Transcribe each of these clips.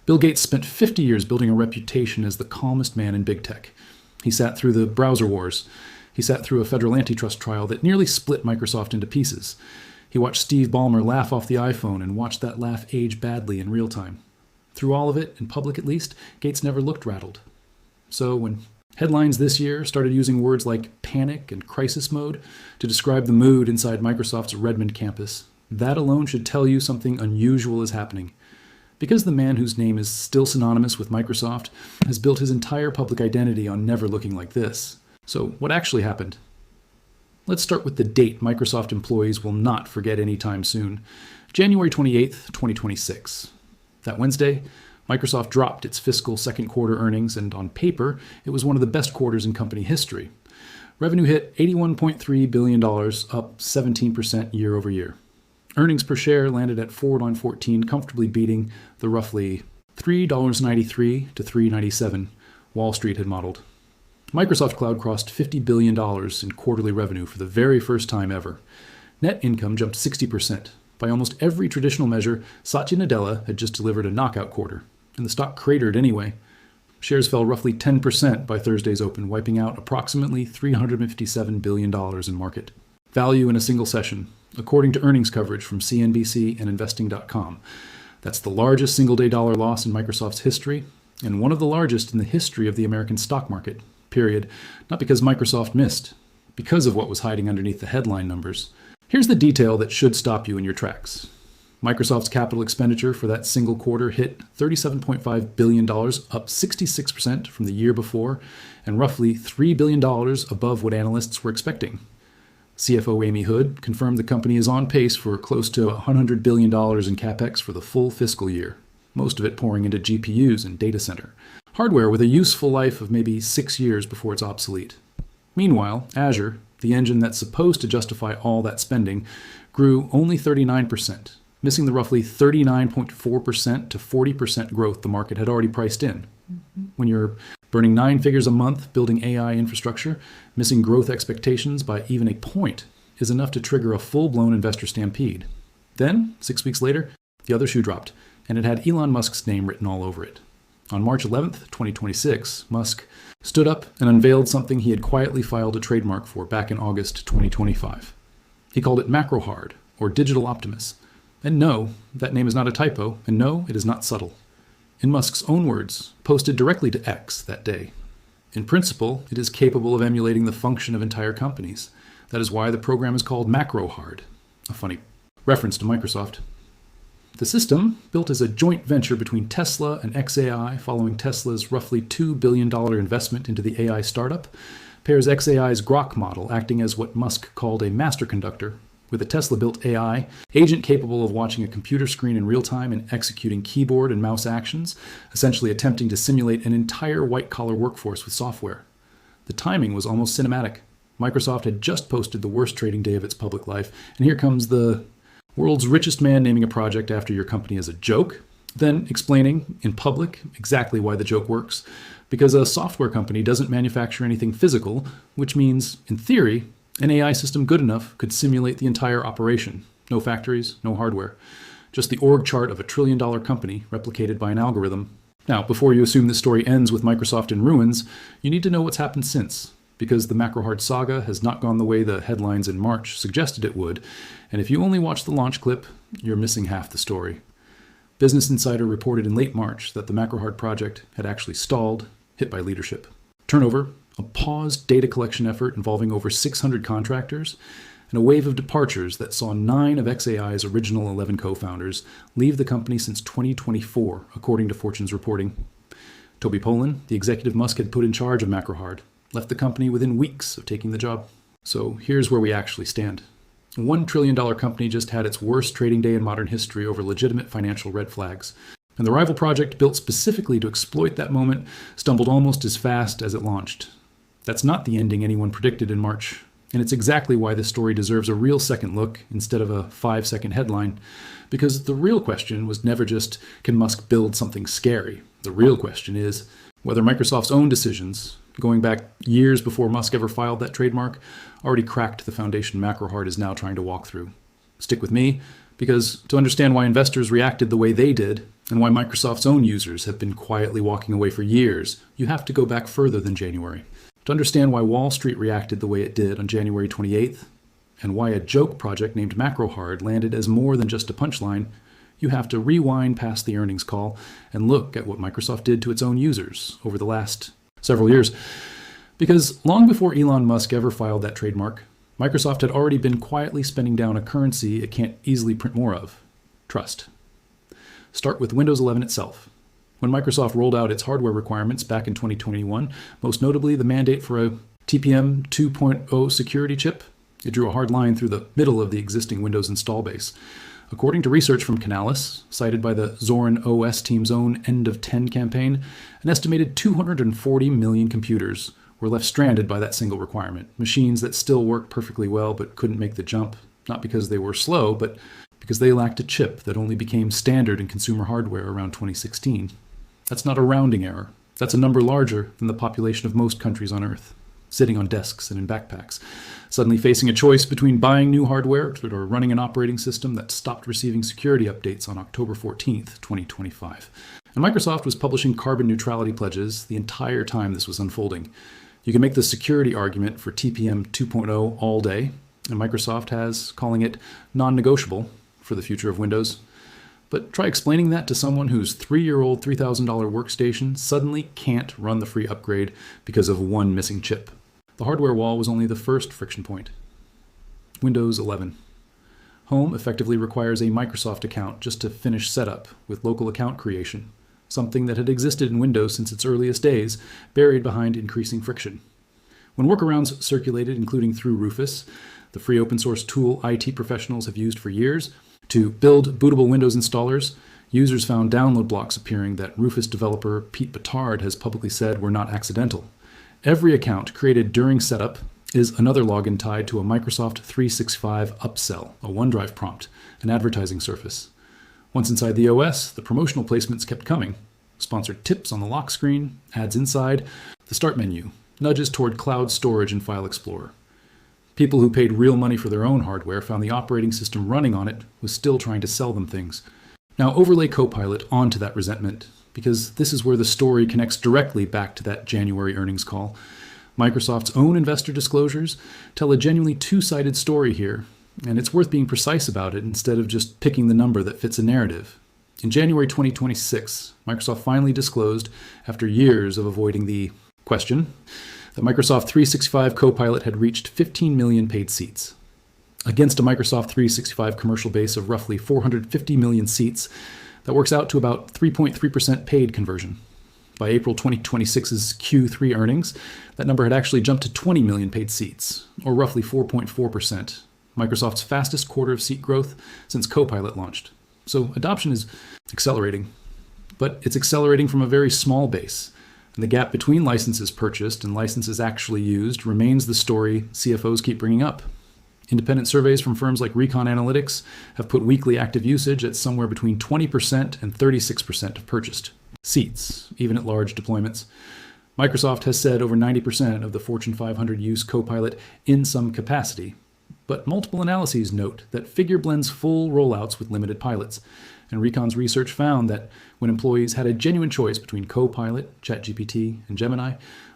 Bill Gates spent 50 years building a reputation as the calmest man in big tech. He sat through the browser wars. He sat through a federal antitrust trial that nearly split Microsoft into pieces. He watched Steve Ballmer laugh off the iPhone and watched that laugh age badly in real time. Through all of it, in public at least, Gates never looked rattled. So when headlines this year started using words like panic and crisis mode to describe the mood inside Microsoft's Redmond campus, that alone should tell you something unusual is happening. Because the man whose name is still synonymous with Microsoft has built his entire public identity on never looking like this. So what actually happened? Let's start with the date Microsoft employees will not forget anytime soon. January 28th, 2026. That Wednesday, Microsoft dropped its fiscal second quarter earnings, and on paper, it was one of the best quarters in company history. Revenue hit $81.3 billion, up 17% year over year. Earnings per share landed at $4.14, comfortably beating the roughly $3.93 to $3.97 Wall Street had modeled. Microsoft Cloud crossed $50 billion in quarterly revenue for the very first time ever. Net income jumped 60%. By almost every traditional measure, Satya Nadella had just delivered a knockout quarter, and the stock cratered anyway. Shares fell roughly 10% by Thursday's open, wiping out approximately $357 billion in market value in a single session, according to earnings coverage from CNBC and Investing.com. That's the largest single-day dollar loss in Microsoft's history, and one of the largest in the history of the American stock market. Period. Not because Microsoft missed, because of what was hiding underneath the headline numbers. Here's the detail that should stop you in your tracks. Microsoft's capital expenditure for that single quarter hit $37.5 billion, up 66% from the year before, and roughly $3 billion above what analysts were expecting. CFO Amy Hood confirmed the company is on pace for close to $100 billion in capex for the full fiscal year, most of it pouring into GPUs and data center. Hardware with a useful life of maybe 6 years before it's obsolete. Meanwhile, Azure, the engine that's supposed to justify all that spending, grew only 39%, missing the roughly 39.4% to 40% growth the market had already priced in. When you're burning 9 figures a month building AI infrastructure, missing growth expectations by even a point is enough to trigger a full-blown investor stampede. Then, 6 weeks later, the other shoe dropped, and it had Elon Musk's name written all over it. On March 11th, 2026, Musk stood up and unveiled something he had quietly filed a trademark for back in August 2025. He called it Macrohard, or Digital Optimus. And no, that name is not a typo, and no, it is not subtle. In Musk's own words, posted directly to X that day. In principle, it is capable of emulating the function of entire companies. That is why the program is called Macrohard, a funny reference to Microsoft. The system, built as a joint venture between Tesla and xAI following Tesla's roughly $2 billion investment into the AI startup, pairs xAI's Grok model acting as what Musk called a master conductor, with a Tesla-built AI agent capable of watching a computer screen in real time and executing keyboard and mouse actions, essentially attempting to simulate an entire white-collar workforce with software. The timing was almost cinematic. Microsoft had just posted the worst trading day of its public life, and here comes the world's richest man naming a project after your company as a joke, then explaining in public exactly why the joke works, because a software company doesn't manufacture anything physical, which means, in theory, an AI system good enough could simulate the entire operation. No factories, no hardware. Just the org chart of a trillion-dollar company replicated by an algorithm. Now, before you assume this story ends with Microsoft in ruins, you need to know what's happened since, because the Macrohard saga has not gone the way the headlines in March suggested it would, and if you only watch the launch clip, you're missing half the story. Business Insider reported in late March that the Macrohard project had actually stalled, hit by leadership. Turnover, a paused data collection effort involving over 600 contractors, and a wave of departures that saw 9 of xAI's original 11 co-founders leave the company since 2024, according to Fortune's reporting. Toby Pollan, the executive Musk had put in charge of Macrohard, left the company within weeks of taking the job. So here's where we actually stand. A $1 trillion company just had its worst trading day in modern history over legitimate financial red flags. And the rival project, built specifically to exploit that moment, stumbled almost as fast as it launched. That's not the ending anyone predicted in March. And it's exactly why this story deserves a real second look instead of a 5-second headline. Because the real question was never just, can Musk build something scary? The real question is whether Microsoft's own decisions, going back years before Musk ever filed that trademark, already cracked the foundation Macrohard is now trying to walk through. Stick with me, Because to understand why investors reacted the way they did, and why Microsoft's own users have been quietly walking away for years, you have to go back further than January. To understand why Wall Street reacted the way it did on January 28th, and why a joke project named Macrohard landed as more than just a punchline, you have to rewind past the earnings call and look at what Microsoft did to its own users over the last several years. Because long before Elon Musk ever filed that trademark, Microsoft had already been quietly spending down a currency it can't easily print more of: trust. Start with Windows 11 itself. When Microsoft rolled out its hardware requirements back in 2021, most notably the mandate for a TPM 2.0 security chip, it drew a hard line through the middle of the existing Windows install base. According to research from Canalys, cited by the Zorin OS team's own End of 10 campaign, an estimated 240 million computers were left stranded by that single requirement. Machines that still worked perfectly well but couldn't make the jump, not because they were slow, but because they lacked a chip that only became standard in consumer hardware around 2016. That's not a rounding error. That's a number larger than the population of most countries on Earth, sitting on desks and in backpacks, suddenly facing a choice between buying new hardware or running an operating system that stopped receiving security updates on October 14th, 2025. And Microsoft was publishing carbon neutrality pledges the entire time this was unfolding. You can make the security argument for TPM 2.0 all day, and Microsoft has calling it non-negotiable for the future of Windows. But try explaining that to someone whose 3-year-old $3,000 workstation suddenly can't run the free upgrade because of one missing chip. The hardware wall was only the first friction point. Windows 11. Home effectively requires a Microsoft account just to finish setup with local account creation, something that had existed in Windows since its earliest days, buried behind increasing friction. When workarounds circulated, including through Rufus, the free open source tool IT professionals have used for years, to build bootable Windows installers, users found download blocks appearing that Rufus developer Pete Batard has publicly said were not accidental. Every account created during setup is another login tied to a Microsoft 365 upsell, a OneDrive prompt, an advertising surface. Once inside the OS, the promotional placements kept coming. Sponsored tips on the lock screen, ads inside, the start menu, nudges toward cloud storage and File Explorer. People who paid real money for their own hardware found the operating system running on it was still trying to sell them things. Now overlay Copilot onto that resentment, because this is where the story connects directly back to that January earnings call. Microsoft's own investor disclosures tell a genuinely two-sided story here, and it's worth being precise about it instead of just picking the number that fits a narrative. In January 2026, Microsoft finally disclosed, after years of avoiding the question, that Microsoft 365 Copilot had reached 15 million paid seats. Against a Microsoft 365 commercial base of roughly 450 million seats, that works out to about 3.3% paid conversion. By April 2026's Q3 earnings, that number had actually jumped to 20 million paid seats, or roughly 4.4%, Microsoft's fastest quarter of seat growth since Copilot launched. So adoption is accelerating, but it's accelerating from a very small base. And the gap between licenses purchased and licenses actually used remains the story CFOs keep bringing up. Independent surveys from firms like Recon Analytics have put weekly active usage at somewhere between 20% and 36% of purchased seats, even at large deployments. Microsoft has said over 90% of the Fortune 500 use Copilot in some capacity, but multiple analyses note that Figure blends full rollouts with limited pilots. And Recon's research found that when employees had a genuine choice between Copilot, ChatGPT, and Gemini,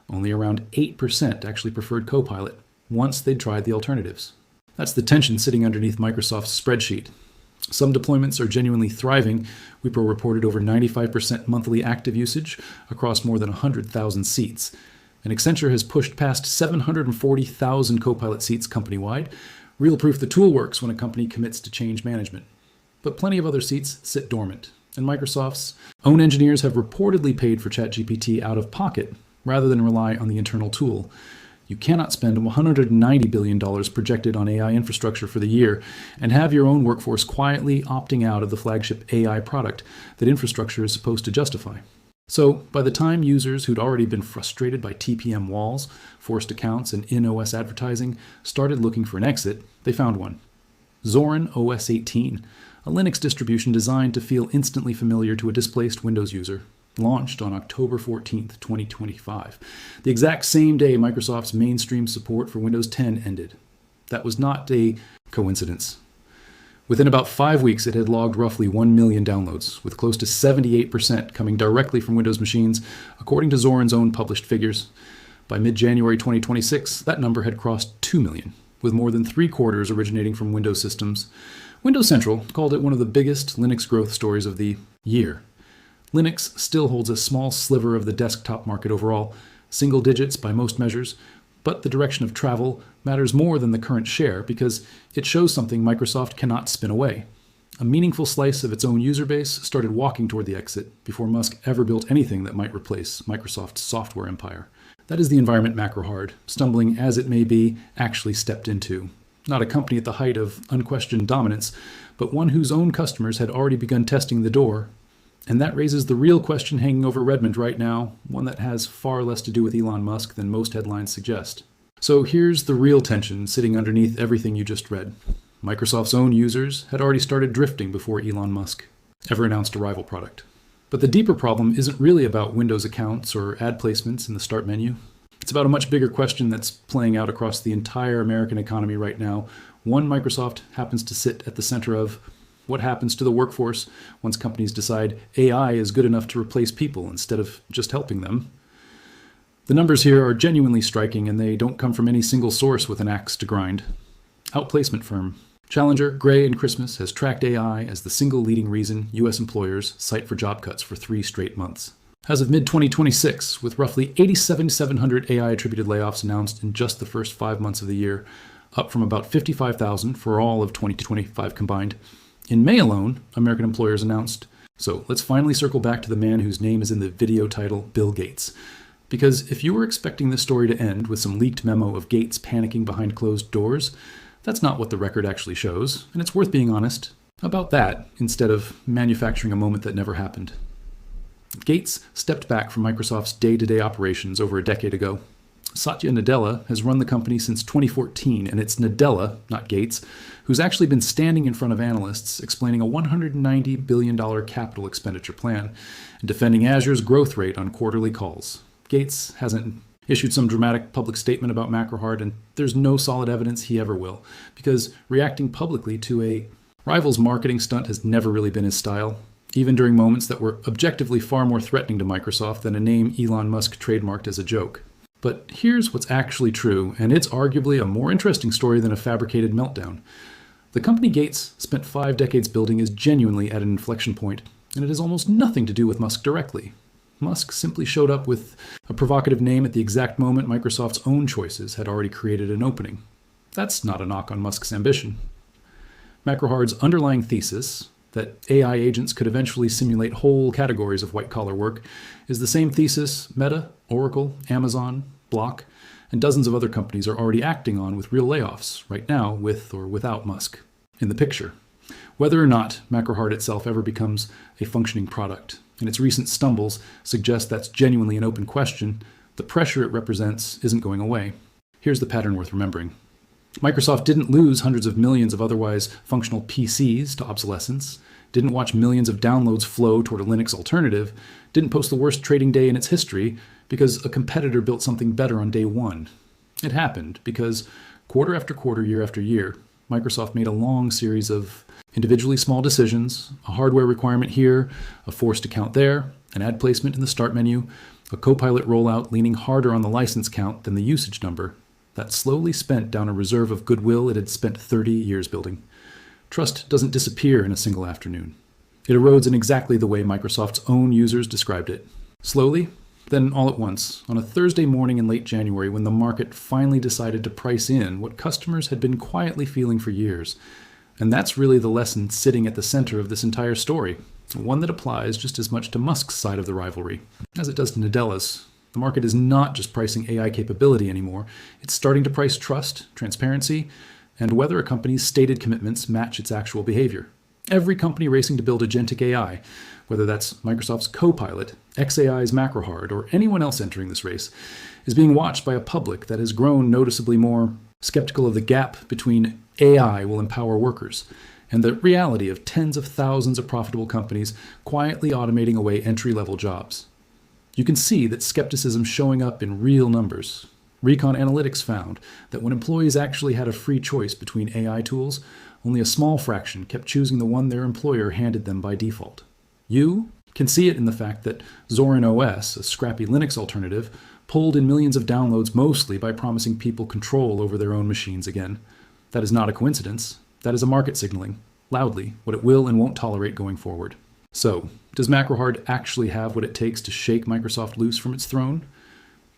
only around 8% actually preferred Copilot once they'd tried the alternatives. That's the tension sitting underneath Microsoft's spreadsheet. Some deployments are genuinely thriving. Wipro reported over 95% monthly active usage across more than 100,000 seats. And Accenture has pushed past 740,000 Copilot seats company-wide, real proof the tool works when a company commits to change management. But plenty of other seats sit dormant, and Microsoft's own engineers have reportedly paid for ChatGPT out of pocket rather than rely on the internal tool. You cannot spend $190 billion projected on AI infrastructure for the year and have your own workforce quietly opting out of the flagship AI product that infrastructure is supposed to justify. So by the time users who'd already been frustrated by TPM walls, forced accounts, and in-OS advertising started looking for an exit, they found one. Zorin OS 18, a Linux distribution designed to feel instantly familiar to a displaced Windows user, launched on October 14th, 2025, the exact same day Microsoft's mainstream support for Windows 10 ended. That was not a coincidence. Within about 5 weeks, it had logged roughly 1 million downloads, with close to 78% coming directly from Windows machines, according to Zoran's own published figures. By mid-January 2026, that number had crossed 2 million, with more than 3/4 originating from Windows systems. Windows Central called it one of the biggest Linux growth stories of the year. Linux still holds a small sliver of the desktop market overall, single digits by most measures, but the direction of travel matters more than the current share because it shows something Microsoft cannot spin away. A meaningful slice of its own user base started walking toward the exit before Musk ever built anything that might replace Microsoft's software empire. That is the environment Macrohard, stumbling as it may be, actually stepped into. Not a company at the height of unquestioned dominance, but one whose own customers had already begun testing the door. And that raises the real question hanging over Redmond right now, one that has far less to do with Elon Musk than most headlines suggest. So here's the real tension sitting underneath everything you just read. Microsoft's own users had already started drifting before Elon Musk ever announced a rival product. But the deeper problem isn't really about Windows accounts or ad placements in the start menu. It's about a much bigger question that's playing out across the entire American economy right now. One Microsoft happens to sit at the center of. What happens to the workforce once companies decide AI is good enough to replace people instead of just helping them? The numbers here are genuinely striking, and they don't come from any single source with an axe to grind. Outplacement firm Challenger, Gray, and Christmas has tracked AI as the single leading reason U.S. employers cite for job cuts for 3 straight months. As of mid-2026, with roughly 8,700 AI-attributed layoffs announced in just the first 5 months of the year, up from about 55,000 for all of 2025 combined, in May alone, American employers announced. So let's finally circle back to the man whose name is in the video title, Bill Gates. Because if you were expecting this story to end with some leaked memo of Gates panicking behind closed doors, that's not what the record actually shows, and it's worth being honest about that instead of manufacturing a moment that never happened. Gates stepped back from Microsoft's day-to-day operations over a decade ago. Satya Nadella has run the company since 2014, and it's Nadella, not Gates, who's actually been standing in front of analysts explaining a $190 billion capital expenditure plan and defending Azure's growth rate on quarterly calls. Gates hasn't issued some dramatic public statement about Macrohard, and there's no solid evidence he ever will, because reacting publicly to a rival's marketing stunt has never really been his style, even during moments that were objectively far more threatening to Microsoft than a name Elon Musk trademarked as a joke. But here's what's actually true, and it's arguably a more interesting story than a fabricated meltdown. The company Gates spent 5 decades building is genuinely at an inflection point, and it has almost nothing to do with Musk directly. Musk simply showed up with a provocative name at the exact moment Microsoft's own choices had already created an opening. That's not a knock on Musk's ambition. Macrohard's underlying thesis, that AI agents could eventually simulate whole categories of white-collar work, is the same thesis Meta, Oracle, Amazon, Block, and dozens of other companies are already acting on with real layoffs, right now, with or without Musk in the picture. Whether or not Macrohard itself ever becomes a functioning product, and its recent stumbles suggest that's genuinely an open question, the pressure it represents isn't going away. Here's the pattern worth remembering. Microsoft didn't lose hundreds of millions of otherwise functional PCs to obsolescence, didn't watch millions of downloads flow toward a Linux alternative, didn't post the worst trading day in its history because a competitor built something better on day one. It happened because quarter after quarter, year after year, Microsoft made a long series of individually small decisions, a hardware requirement here, a forced account there, an ad placement in the start menu, a Copilot rollout leaning harder on the license count than the usage number, that slowly spent down a reserve of goodwill it had spent 30 years building. Trust doesn't disappear in a single afternoon. It erodes in exactly the way Microsoft's own users described it. Slowly, then all at once, on a Thursday morning in late January when the market finally decided to price in what customers had been quietly feeling for years. And that's really the lesson sitting at the center of this entire story, one that applies just as much to Musk's side of the rivalry as it does to Nadella's. The market is not just pricing AI capability anymore. It's starting to price trust, transparency, and whether a company's stated commitments match its actual behavior. Every company racing to build agentic AI, whether that's Microsoft's Copilot, xAI's Macrohard, or anyone else entering this race, is being watched by a public that has grown noticeably more skeptical of the gap between AI will empower workers and the reality of tens of thousands of profitable companies quietly automating away entry-level jobs. You can see that skepticism showing up in real numbers. Recon Analytics found that when employees actually had a free choice between AI tools, only a small fraction kept choosing the one their employer handed them by default. You can see it in the fact that Zorin OS, a scrappy Linux alternative, pulled in millions of downloads mostly by promising people control over their own machines again. That is not a coincidence. That is a market signaling, loudly, what it will and won't tolerate going forward. So, does Macrohard actually have what it takes to shake Microsoft loose from its throne?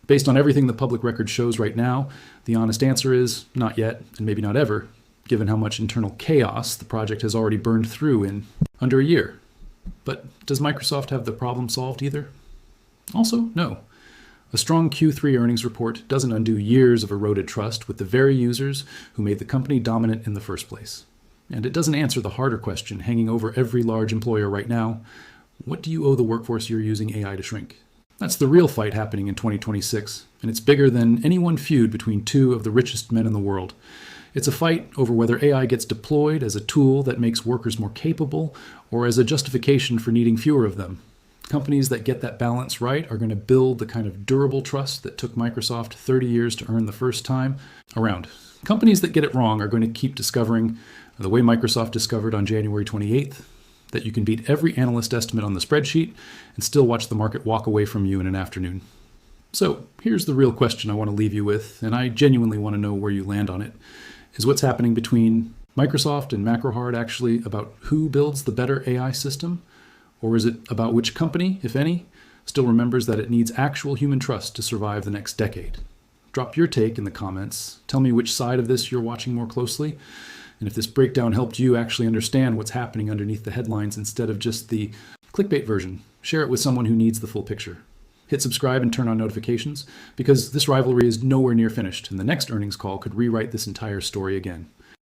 Based on everything the public record shows right now, the honest answer is not yet, and maybe not ever, given how much internal chaos the project has already burned through in under a year. But does Microsoft have the problem solved either? Also, no. A strong Q3 earnings report doesn't undo years of eroded trust with the very users who made the company dominant in the first place. And it doesn't answer the harder question hanging over every large employer right now: what do you owe the workforce you're using AI to shrink? That's the real fight happening in 2026, and it's bigger than any one feud between two of the richest men in the world. It's a fight over whether AI gets deployed as a tool that makes workers more capable or as a justification for needing fewer of them. Companies that get that balance right are going to build the kind of durable trust that took Microsoft 30 years to earn the first time around. Companies that get it wrong are going to keep discovering, the way Microsoft discovered on January 28th, that you can beat every analyst estimate on the spreadsheet and still watch the market walk away from you in an afternoon. So here's the real question I want to leave you with, and I genuinely want to know where you land on it. Is what's happening between Microsoft and Macrohard actually about who builds the better AI system? Or is it about which company, if any, still remembers that it needs actual human trust to survive the next decade? Drop your take in the comments. Tell me which side of this you're watching more closely. And if this breakdown helped you actually understand what's happening underneath the headlines instead of just the clickbait version, share it with someone who needs the full picture. Hit subscribe and turn on notifications, because this rivalry is nowhere near finished, and the next earnings call could rewrite this entire story again.